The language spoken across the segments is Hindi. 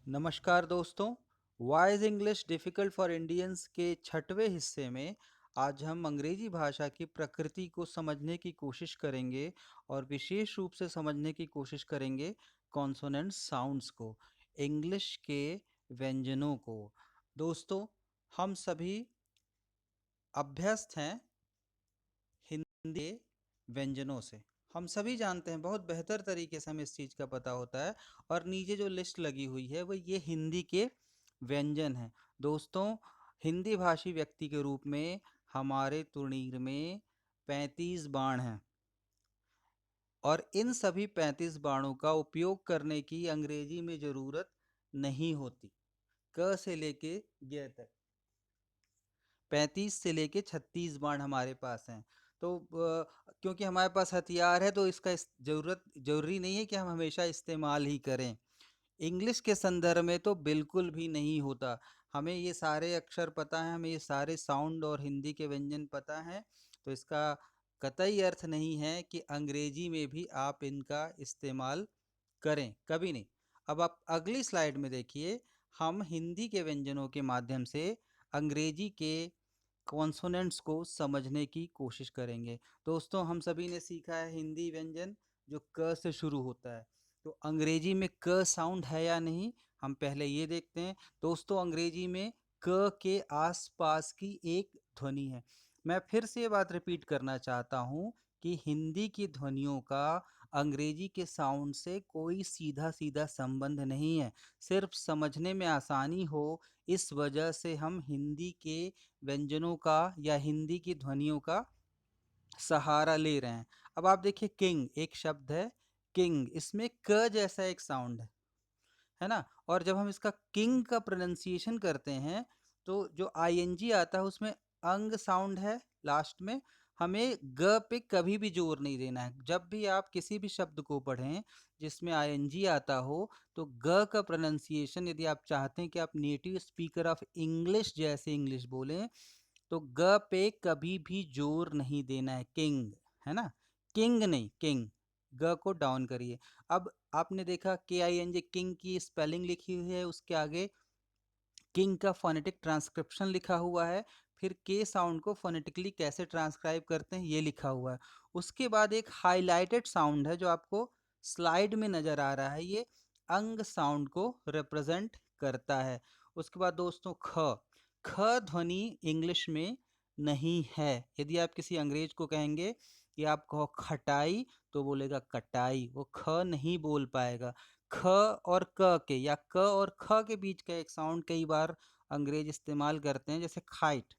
नमस्कार दोस्तों। Why is English difficult for Indians के छठवें हिस्से में आज हम अंग्रेजी भाषा की प्रकृति को समझने की कोशिश करेंगे और विशेष रूप से समझने की कोशिश करेंगे कॉन्सोनेंट साउंड्स को, इंग्लिश के व्यंजनों को। दोस्तों, हम सभी अभ्यस्त हैं हिंदी व्यंजनों से। हम सभी जानते हैं, बहुत बेहतर तरीके से हमें इस चीज़ का पता होता है। और नीचे जो लिस्ट लगी हुई है वो ये हिंदी के व्यंजन हैं। दोस्तों, हिंदी भाषी व्यक्ति के रूप में हमारे तुड़ीर में 35 बाण हैं और इन सभी 35 बाणों का उपयोग करने की अंग्रेजी में ज़रूरत नहीं होती। क से लेके य तक 35 से लेके 36 बाण हमारे पास हैं। तो क्योंकि हमारे पास हथियार है तो इसका ज़रूरी नहीं है कि हम हमेशा इस्तेमाल ही करें। इंग्लिश के संदर्भ में तो बिल्कुल भी नहीं होता। हमें ये सारे अक्षर पता हैं, हमें ये सारे साउंड और हिंदी के व्यंजन पता हैं, तो इसका कतई अर्थ नहीं है कि अंग्रेजी में भी आप इनका इस्तेमाल करें, कभी नहीं। अब आप अगली स्लाइड में देखिए, हम हिंदी के व्यंजनों के माध्यम से अंग्रेजी के कॉन्सोनेंट्स को समझने की कोशिश करेंगे। दोस्तों, हम सभी ने सीखा है हिंदी व्यंजन जो क से शुरू होता है। तो अंग्रेजी में क साउंड है या नहीं, हम पहले ये देखते हैं। दोस्तों, अंग्रेजी में क के आसपास की एक ध्वनि है। मैं फिर से ये बात रिपीट करना चाहता हूँ कि हिंदी की ध्वनियों का अंग्रेजी के साउंड से कोई सीधा सीधा संबंध नहीं है। सिर्फ समझने में आसानी हो, इस वजह से हम हिंदी के व्यंजनों का या हिंदी की ध्वनियों का सहारा ले रहे हैं। अब आप देखिए, किंग एक शब्द है, किंग, इसमें क जैसा एक साउंड है ना। और जब हम इसका किंग का प्रोनाउंसिएशन करते हैं तो जो आईएनजी आता है उसमें अंग साउंड है लास्ट में। हमें ग पे कभी भी जोर नहीं देना है। जब भी आप किसी भी शब्द को पढ़ें जिसमें आईएनजी आता हो, तो ग का प्रोनाउंसिएशन, यदि आप चाहते हैं कि आप नेटिव स्पीकर ऑफ इंग्लिश जैसे इंग्लिश बोलें, तो ग पे कभी भी जोर नहीं देना है। किंग, है ना, किंग नहीं, किंग। ग को डाउन करिए। अब आपने देखा KING, किंग की स्पेलिंग लिखी हुई है, उसके आगे किंग का फोनेटिक ट्रांसक्रिप्शन लिखा हुआ है। फिर के साउंड को फोनेटिकली कैसे ट्रांसक्राइब करते हैं ये लिखा हुआ है। उसके बाद एक हाईलाइटेड साउंड है जो आपको स्लाइड में नजर आ रहा है, ये अंग साउंड को रिप्रेजेंट करता है। उसके बाद दोस्तों, ख, ख ध्वनि इंग्लिश में नहीं है। यदि आप किसी अंग्रेज को कहेंगे कि आप कहो खटाई, तो बोलेगा कटाई, वो ख नहीं बोल पाएगा। ख और क के या क और ख के बीच का एक साउंड कई बार अंग्रेज इस्तेमाल करते हैं, जैसे खाइट,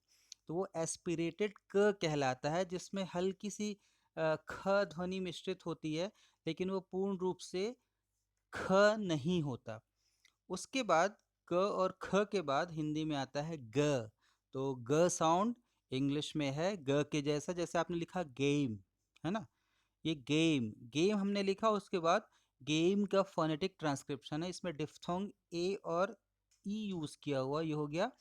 तो वो एस्पिरेटेड क कहलाता है, जिसमें हल्की सी ख ध्वनि मिश्रित होती है, लेकिन वो पूर्ण रूप से ख नहीं होता। उसके बाद क और ख के बाद हिंदी में आता है ग। तो ग साउंड इंग्लिश में है ग के जैसा, जैसे आपने लिखा गेम, है ना, ये गेम, गेम हमने लिखा। उसके बाद गेम का फोनेटिक ट्रांसक्रिप्शन है, इसमें डिफ्थोंग ए और ई यूज किया हुआ, ये हो गया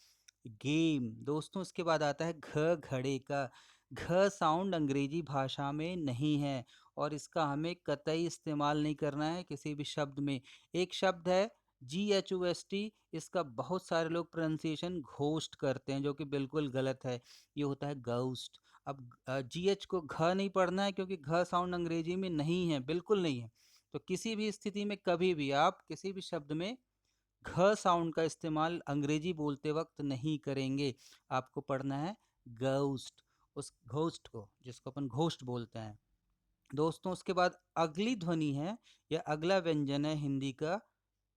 गेम। दोस्तों, इसके बाद आता है घ, घड़े का। घ साउंड अंग्रेजी भाषा में नहीं है और इसका हमें कतई इस्तेमाल नहीं करना है किसी भी शब्द में। एक शब्द है GHOST, इसका बहुत सारे लोग प्रोनाउंसिएशन घोस्ट करते हैं, जो कि बिल्कुल गलत है। ये होता है घोस्ट। अब GH को घ नहीं पढ़ना है, क्योंकि घ साउंड अंग्रेजी में नहीं है, बिल्कुल नहीं है। तो किसी भी स्थिति में कभी भी आप किसी भी शब्द में घ साउंड का इस्तेमाल अंग्रेजी बोलते वक्त नहीं करेंगे। आपको पढ़ना है घोस्ट, उस घोस्ट को, जिसको अपन घोस्ट बोलते हैं। दोस्तों, उसके बाद अगली ध्वनि है या अगला व्यंजन है हिंदी का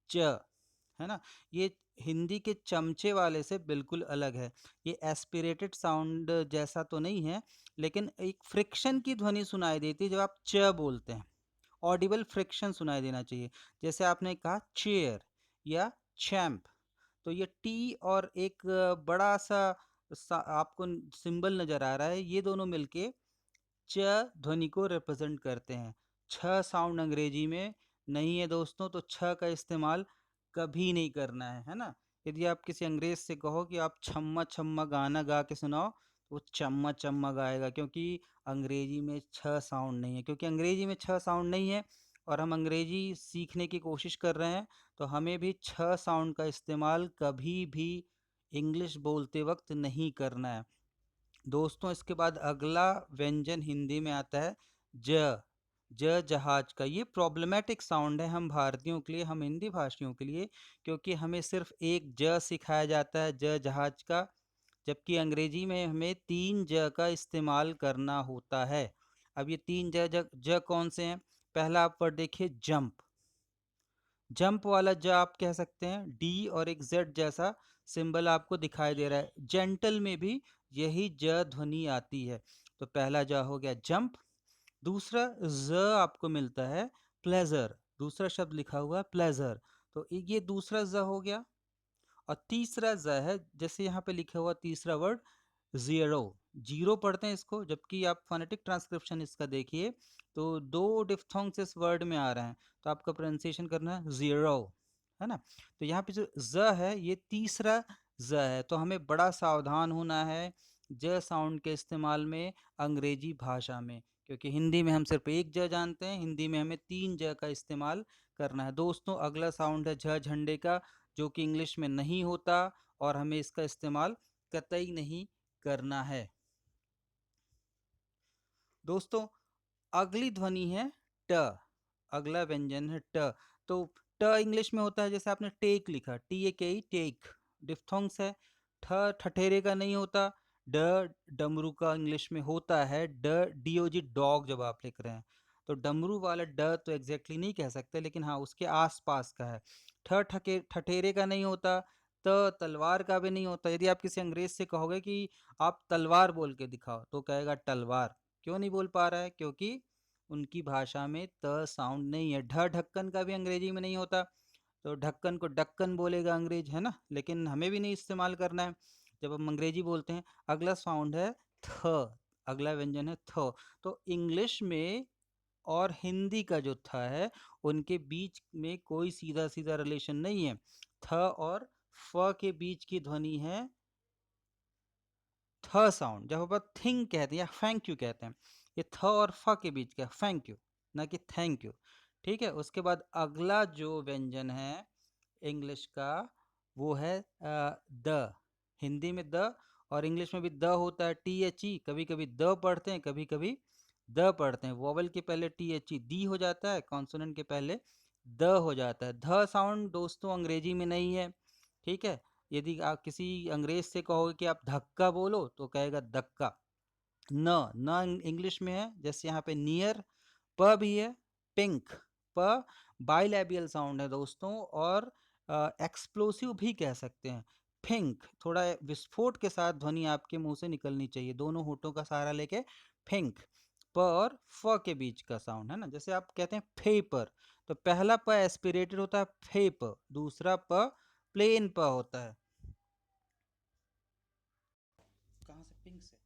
च, है ना। ये हिंदी के चमचे वाले से बिल्कुल अलग है। ये एस्पिरेटेड साउंड जैसा तो नहीं है, लेकिन एक फ्रिक्शन की ध्वनि सुनाई देती है जब आप च बोलते हैं। ऑडिबल फ्रिक्शन सुनाई देना चाहिए। जैसे आपने कहा चेयर या चैम्प, तो ये टी और एक बड़ा आपको सिंबल नजर आ रहा है, ये दोनों मिलके च ध्वनि को रिप्रेजेंट करते हैं। छ साउंड अंग्रेजी में नहीं है दोस्तों, तो छ का इस्तेमाल कभी नहीं करना है ना। यदि आप किसी अंग्रेज से कहो कि आप छम्मा छम्मा गाना गा के सुनाओ, तो वो चम्मा चम्मा गाएगा, क्योंकि अंग्रेजी में छ साउंड नहीं है, क्योंकि अंग्रेजी में छ साउंड नहीं है और हम अंग्रेजी सीखने की कोशिश कर रहे हैं, तो हमें भी छ साउंड का इस्तेमाल कभी भी इंग्लिश बोलते वक्त नहीं करना है। दोस्तों, इसके बाद अगला व्यंजन हिंदी में आता है ज। जहाज का ये प्रॉब्लमेटिक साउंड है हम भारतीयों के लिए, हम हिंदी भाषियों के लिए, क्योंकि हमें सिर्फ एक ज सिखाया जाता है जहाज का, जबकि अंग्रेजी में हमें तीन ज का इस्तेमाल करना होता है। अब ये तीन कौन से हैं? पहला आप वर्ड देखिए, जंप। जंप वाला ज आप कह सकते हैं, डी और एक जेड जैसा सिंबल आपको दिखाई दे रहा है। जेंटल में भी यही ज ध्वनि आती है। तो पहला ज हो गया जंप। दूसरा ज आपको मिलता है प्लेजर, दूसरा शब्द लिखा हुआ है प्लेजर, तो ये दूसरा ज हो गया। और तीसरा ज है, जैसे यहाँ पे लिखा हुआ तीसरा वर्ड जीरो, जीरो पढ़ते हैं इसको, जबकि आप फोनेटिक ट्रांसक्रिप्शन इसका देखिए तो दो डिफ्थोंग्स इस वर्ड में आ रहे हैं, तो आपका प्रोनाउंसिएशन करना है जीरो, है ना। तो यहाँ पे जो ज है ये तीसरा ज है, तो हमें बड़ा सावधान होना है ज साउंड के इस्तेमाल में अंग्रेजी भाषा में, क्योंकि हिंदी में हम सिर्फ एक ज जानते हैं, हिंदी में हमें तीन ज का इस्तेमाल करना है। दोस्तों, अगला साउंड है झ झंडे का, जो कि इंग्लिश में नहीं होता और हमें इसका इस्तेमाल कतई नहीं करना है। दोस्तों, अगली ध्वनि है ट। अगला व्यंजन है ट। तो ट इंग्लिश में होता है, जैसे आपने टेक लिखा, टी ए के, टेक, डिफ्थोंग्स है। ठ ठठेरे का नहीं होता। ड डमरू का इंग्लिश में होता है। ड डीओजी डॉग जब आप लिख रहे हैं, तो डमरू वाला ड तो एग्जैक्टली नहीं कह सकते, लेकिन हाँ उसके आसपास का है। ठठेरे का नहीं होता। त तलवार का भी नहीं होता। यदि आप किसी अंग्रेज से कहोगे कि आप तलवार बोल के दिखाओ, तो कहेगा तलवार। क्यों नहीं बोल पा रहा है? क्योंकि उनकी भाषा में त साउंड नहीं है। ढ ढक्कन का भी अंग्रेजी में नहीं होता, तो ढक्कन को डक्कन बोलेगा अंग्रेज, है ना, लेकिन हमें भी नहीं इस्तेमाल करना है जब हम अंग्रेजी बोलते हैं। अगला साउंड है थ। अगला व्यंजन है थ। तो इंग्लिश में और हिंदी का जो थ है, उनके बीच में कोई सीधा सीधा रिलेशन नहीं है। थ और फ के बीच की ध्वनि है थ साउंड। जब आप थिंग कहते हैं या थैंक यू कहते हैं, ये थ और फ के बीच का थैंक यू, ना कि थैंक यू। ठीक है। उसके बाद अगला जो व्यंजन है इंग्लिश का, वो है द। हिंदी में द और इंग्लिश में भी द होता है, टी एच ई। कभी कभी द पढ़ते हैं, कभी कभी द पढ़ते हैं। वोवल के पहले टी एच ई दी हो जाता है, कॉन्सोनेंट के पहले द हो जाता है। ध साउंड दोस्तों अंग्रेजी में नहीं है। ठीक है। यदि आप किसी अंग्रेज से कहोगे कि आप धक्का बोलो, तो कहेगा धक्का। न न इंग्लिश में है, जैसे यहाँ पे नियर। प भी है, पिंक। प बाइलैबियल साउंड है दोस्तों, और एक्सप्लोसिव भी कह सकते हैं। फिंक, थोड़ा विस्फोट के साथ ध्वनि आपके मुंह से निकलनी चाहिए, दोनों होठों का सहारा लेके फिंक। प और फ के बीच का साउंड है ना, जैसे आप कहते हैं फेपर, तो पहला प एस्पिरेटेड होता है फेप, दूसरा प प्लेन प होता है। कहाँ से? पिंक से।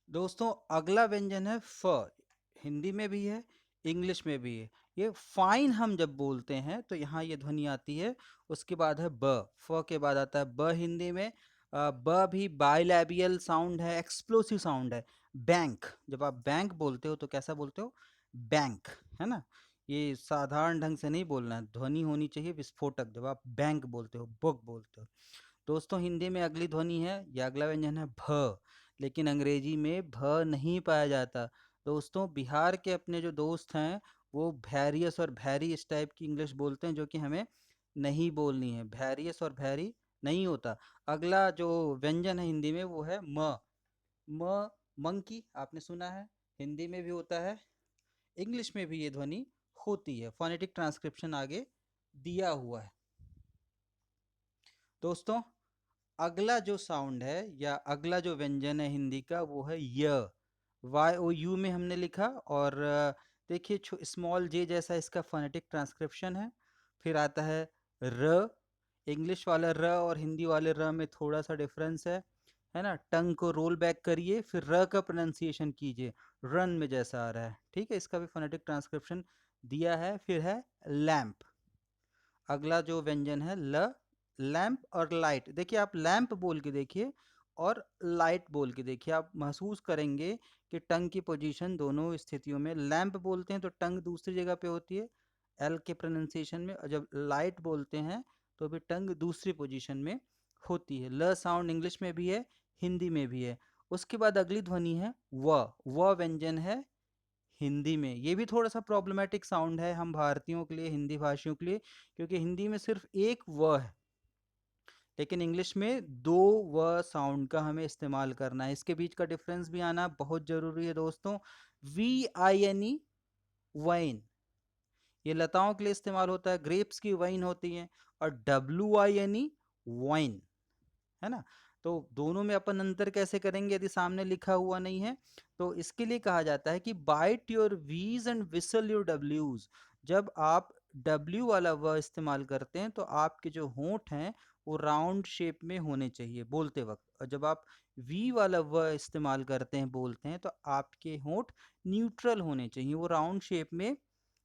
दोस्तों, अगला व्यंजन है फ। हिंदी में भी है, इंग्लिश में भी है। ये फाइन हम जब बोलते हैं तो यहाँ ये ध्वनि आती है। उसके बाद है ब। फ के बाद आता है ब हिंदी में। ब भी बाइलैबियल साउंड है, एक्सप्लोसिव साउंड है। बैंक, जब आप बैंक बोलते हो तो कैसा बोलते हो? बैंक, है ना। ये साधारण ढंग से नहीं बोलना है, ध्वनि होनी चाहिए विस्फोटक जब आप बैंक बोलते हो, बुक बोलते हो। दोस्तों, हिंदी में अगली ध्वनि है, या अगला व्यंजन है भ, लेकिन अंग्रेजी में भ नहीं पाया जाता। दोस्तों, बिहार के अपने जो दोस्त हैं, वो भैरियस और भैरी इस टाइप की इंग्लिश बोलते हैं, जो कि हमें नहीं बोलनी है। भैरियस और भैरी नहीं होता। अगला जो व्यंजन है हिंदी में, वो है म। म मंकी, आपने सुना है, हिंदी में भी होता है, इंग्लिश में भी ये ध्वनि होती है। फोनेटिक ट्रांसक्रिप्शन आगे दिया हुआ है। दोस्तों, अगला जो साउंड है या अगला जो व्यंजन है हिंदी का, वो है य। वाई ओ यू में हमने लिखा, और देखिए स्मॉल जे जैसा इसका फोनेटिक ट्रांसक्रिप्शन है। फिर आता है र। इंग्लिश वाला र और हिंदी वाले र में थोड़ा सा डिफरेंस है ना। टंग को रोल बैक करिए, फिर र का प्रोनाउंसिएशन कीजिए, रन में जैसा आ रहा है। ठीक है, इसका भी फोनेटिक ट्रांसक्रिप्शन दिया है। फिर है लैम्प। अगला जो व्यंजन है ल। लैम्प और लाइट, देखिए आप लैम्प बोल के देखिए, और लाइट बोल के देखिए, आप महसूस करेंगे कि टंग की पोजीशन दोनों स्थितियों में, लैंप बोलते हैं तो टंग दूसरी जगह पे होती है एल के प्रोनाउंसिएशन में, और जब लाइट बोलते हैं तो भी टंग दूसरी पोजीशन में होती है। ल साउंड इंग्लिश में भी है, हिंदी में भी है। उसके बाद अगली ध्वनि है व व्यंजन है हिंदी में। ये भी थोड़ा सा प्रॉब्लमेटिक साउंड है हम भारतीयों के लिए, हिंदी भाषियों के लिए, क्योंकि हिंदी में सिर्फ एक व है, लेकिन इंग्लिश में दो व साउंड का हमें इस्तेमाल करना है। इसके बीच का डिफरेंस भी आना बहुत जरूरी है दोस्तों। VINE वाइन, ये लताओं के लिए इस्तेमाल होता है, ग्रेप्स की वाइन होती है। और WINE वाइन, है ना। तो दोनों में अपन अंतर कैसे करेंगे यदि सामने लिखा हुआ नहीं है। तो इसके लिए कहा जाता है कि बाइट योर वीज एंड विसल योर डब्ल्यूज। जब आप W वाला व इस्तेमाल करते हैं तो आपके जो होंठ हैं वो राउंड शेप में होने चाहिए बोलते वक्त, और जब आप V वाला व इस्तेमाल करते हैं बोलते हैं तो आपके होंठ न्यूट्रल होने चाहिए, वो राउंड शेप में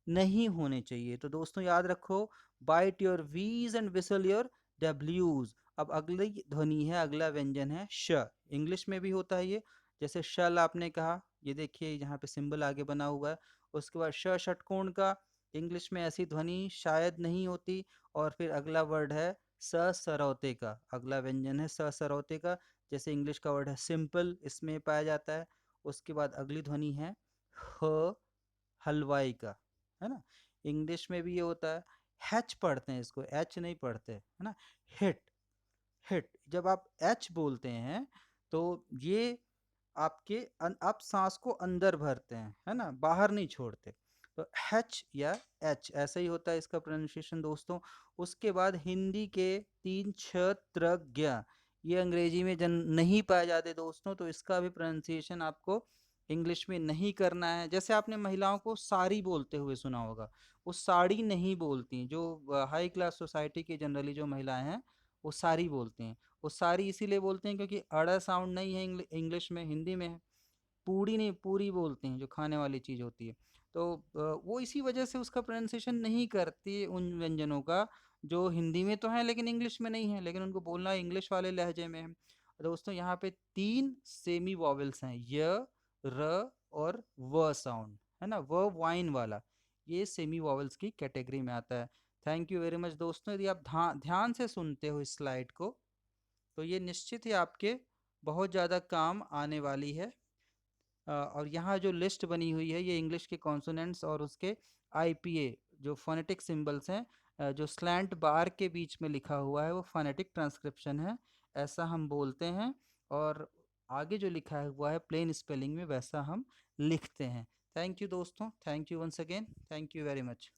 नहीं होने चाहिए। तो दोस्तों याद रखो, बाइट योर वीज एंड विसल योर डब्ल्यूज। अब अगली ध्वनि है, अगला व्यंजन है श। इंग्लिश में भी होता है ये, जैसे शल आपने कहा, ये देखिए यहाँ पे सिंबल आगे बना हुआ है। उसके बाद श षटकोण का, इंग्लिश में ऐसी ध्वनि शायद नहीं होती। और फिर अगला वर्ड है स सरौते का, अगला व्यंजन है स सरौते का, जैसे इंग्लिश का वर्ड है सिंपल, इसमें पाया जाता है। उसके बाद अगली ध्वनि है ह हलवाई का, है ना। इंग्लिश में भी ये होता है, हैच पढ़ते हैं इसको, एच नहीं पढ़ते, है ना। हिट, हिट, जब आप एच बोलते हैं तो ये आपके आप सांस को अंदर भरते हैं, है ना, बाहर नहीं छोड़ते। तो हैच या एच ऐसा ही होता है इसका प्रोनाउंसिएशन दोस्तों। उसके बाद हिंदी के तीन क्षत्रज्ञ, ये अंग्रेजी में नहीं पाए जाते दोस्तों, तो इसका भी प्रोनाउंसिएशन आपको इंग्लिश में नहीं करना है। जैसे आपने महिलाओं को साड़ी बोलते हुए सुना होगा, वो साड़ी नहीं बोलती, जो हाई क्लास सोसाइटी की जनरली जो महिलाएं हैं वो साड़ी बोलती हैं। वो सारी इसीलिए बोलते हैं क्योंकि अड़ा साउंड नहीं है इंग्लिश में, हिंदी में है। पूड़ी नहीं, पूरी बोलते हैं, जो खाने वाली चीज़ होती है। तो वो इसी वजह से उसका प्रोनाउंसिएशन नहीं करती उन व्यंजनों का, जो हिंदी में तो है लेकिन इंग्लिश में नहीं है, लेकिन उनको बोलना इंग्लिश वाले लहजे में है। दोस्तों यहाँ पे तीन सेमी वॉवेल्स हैं, य, र और व साउंड, है ना, व वाइन वाला, ये सेमी वॉवेल्स की कैटेगरी में आता है। थैंक यू वेरी मच दोस्तों। यदि आप ध्यान से सुनते हो इस स्लाइड को तो ये निश्चित ही आपके बहुत ज़्यादा काम आने वाली है। और यहाँ जो लिस्ट बनी हुई है ये इंग्लिश के कॉन्सोनेंट्स और उसके IPA जो फोनेटिक सिंबल्स हैं, जो स्लैंट बार के बीच में लिखा हुआ है वो फोनेटिक ट्रांसक्रिप्शन है, ऐसा हम बोलते हैं। और आगे जो लिखा हुआ है प्लेन स्पेलिंग में वैसा हम लिखते हैं। थैंक यू दोस्तों, thank you once again, thank you very much.